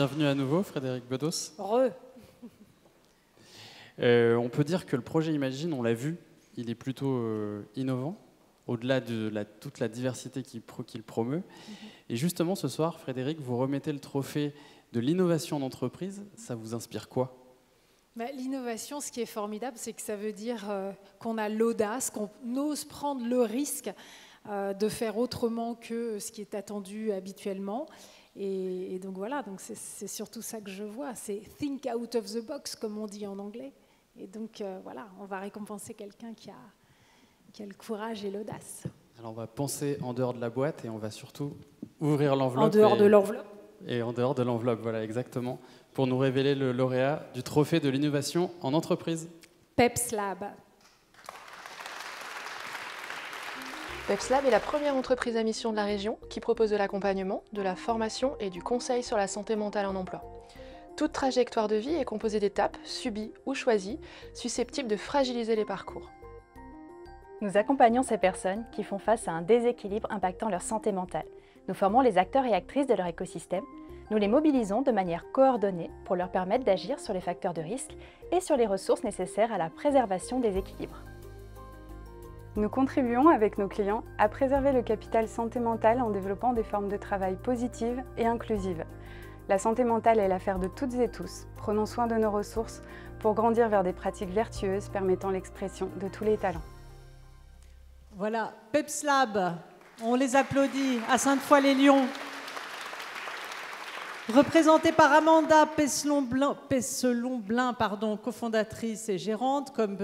Bienvenue à nouveau, Frédérique Bedos. Heureux. On peut dire que le projet Imagine, on l'a vu, il est plutôt innovant, au-delà de toute la diversité qu'il promeut. Et justement, ce soir, Frédérique, vous remettez le trophée de l'innovation d'entreprise. Ça vous inspire quoi ? L'innovation, ce qui est formidable, c'est que ça veut dire qu'on a l'audace, qu'on ose prendre le risque de faire autrement que ce qui est attendu habituellement. Et donc voilà, donc c'est surtout ça que je vois, c'est « think out of the box », comme on dit en anglais. Et donc voilà, on va récompenser quelqu'un qui a le courage et l'audace. Alors on va penser en dehors de la boîte et on va surtout ouvrir l'enveloppe. En dehors de l'enveloppe. Et en dehors de l'enveloppe, voilà, exactement, pour nous révéler le lauréat du trophée de l'innovation en entreprise. PepsLab. PepsLab est la première entreprise à mission de la région qui propose de l'accompagnement, de la formation et du conseil sur la santé mentale en emploi. Toute trajectoire de vie est composée d'étapes, subies ou choisies, susceptibles de fragiliser les parcours. Nous accompagnons ces personnes qui font face à un déséquilibre impactant leur santé mentale. Nous formons les acteurs et actrices de leur écosystème. Nous les mobilisons de manière coordonnée pour leur permettre d'agir sur les facteurs de risque et sur les ressources nécessaires à la préservation des équilibres. Nous contribuons avec nos clients à préserver le capital santé mentale en développant des formes de travail positives et inclusives. La santé mentale est l'affaire de toutes et tous. Prenons soin de nos ressources pour grandir vers des pratiques vertueuses permettant l'expression de tous les talents. Voilà, PepsLab, on les applaudit à Sainte-Foy-les-Lyons. Représentée par Amanda Pesselon-Blin, cofondatrice et gérante, comme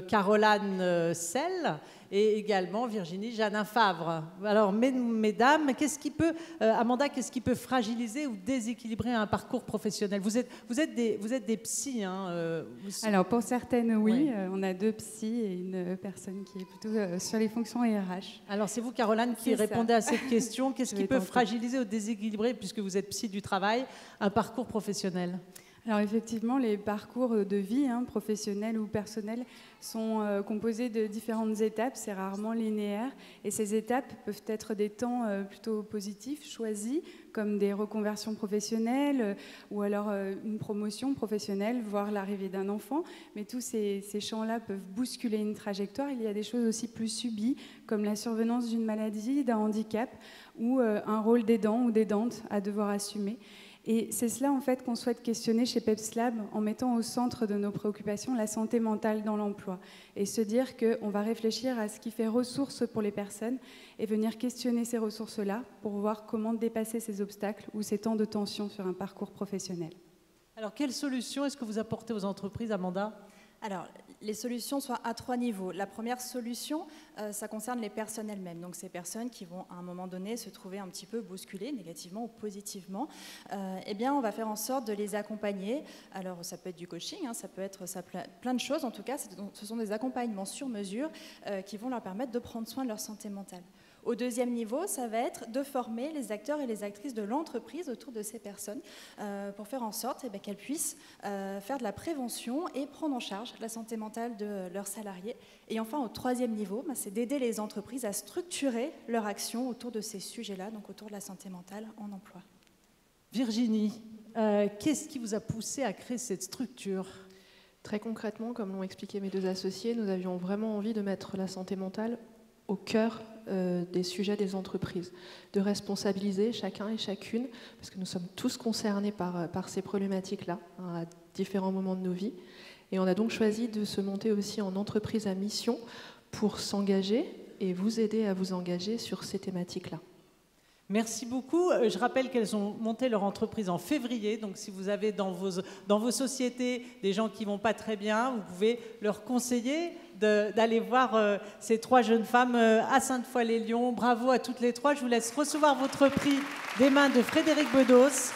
Caroline Selle, et également Virginie Janin-Favre. Alors, mesdames, Amanda, qu'est-ce qui peut fragiliser ou déséquilibrer un parcours professionnel ? Vous êtes des psys, hein, Alors, pour certaines, oui. On a 2 psys et une personne qui est plutôt sur les fonctions RH. Alors, c'est vous, Caroline, qui répondez à cette question. Qu'est-ce qui peut fragiliser ou déséquilibrer, puisque vous êtes psy du travail, un parcours professionnel ? Alors effectivement, les parcours de vie, professionnels ou personnels, sont composés de différentes étapes, c'est rarement linéaire, et ces étapes peuvent être des temps plutôt positifs, choisis, comme des reconversions professionnelles, ou alors une promotion professionnelle, voire l'arrivée d'un enfant, mais tous ces champs-là peuvent bousculer une trajectoire. Il y a des choses aussi plus subies, comme la survenance d'une maladie, d'un handicap, ou un rôle d'aidant ou d'aidante à devoir assumer. Et c'est cela en fait qu'on souhaite questionner chez PepsLab en mettant au centre de nos préoccupations la santé mentale dans l'emploi et se dire qu'on va réfléchir à ce qui fait ressource pour les personnes et venir questionner ces ressources-là pour voir comment dépasser ces obstacles ou ces temps de tension sur un parcours professionnel. Alors, quelles solutions est-ce que vous apportez aux entreprises, Amanda ? Alors, les solutions sont à 3 niveaux. La première solution, ça concerne les personnes elles-mêmes. Donc, ces personnes qui vont, à un moment donné, se trouver un petit peu bousculées, négativement ou positivement. Eh bien, on va faire en sorte de les accompagner. Alors, ça peut être du coaching, ça peut être plein de choses. En tout cas, ce sont des accompagnements sur mesure qui vont leur permettre de prendre soin de leur santé mentale. Au deuxième niveau, ça va être de former les acteurs et les actrices de l'entreprise autour de ces personnes pour faire en sorte qu'elles puissent faire de la prévention et prendre en charge la santé mentale de leurs salariés. Et enfin, au troisième niveau, c'est d'aider les entreprises à structurer leur action autour de ces sujets-là, donc autour de la santé mentale en emploi. Virginie, qu'est-ce qui vous a poussé à créer cette structure ? Très concrètement, comme l'ont expliqué mes 2 associés, nous avions vraiment envie de mettre la santé mentale au cœur des sujets des entreprises, de responsabiliser chacun et chacune, parce que nous sommes tous concernés par ces problématiques-là, à différents moments de nos vies. Et on a donc choisi de se monter aussi en entreprise à mission pour s'engager et vous aider à vous engager sur ces thématiques-là. Merci beaucoup. Je rappelle qu'elles ont monté leur entreprise en février. Donc, si vous avez dans vos sociétés des gens qui ne vont pas très bien, vous pouvez leur conseiller d'aller voir ces 3 jeunes femmes à Sainte-Foy-les-Lyons. Bravo à toutes les 3. Je vous laisse recevoir votre prix des mains de Frédérique Bedos.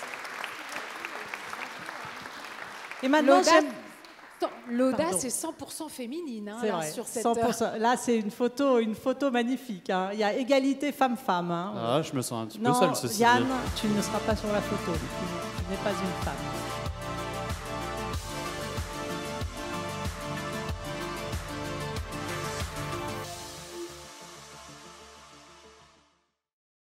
Et maintenant, l'audace est 100% féminine. C'est là, vrai, sur cette 100%. Là, c'est une photo magnifique. Il y a égalité femmes-femmes. Ah, je me sens un petit peu seul, ceci dit. Yann, tu ne seras pas sur la photo. Tu n'es pas une femme.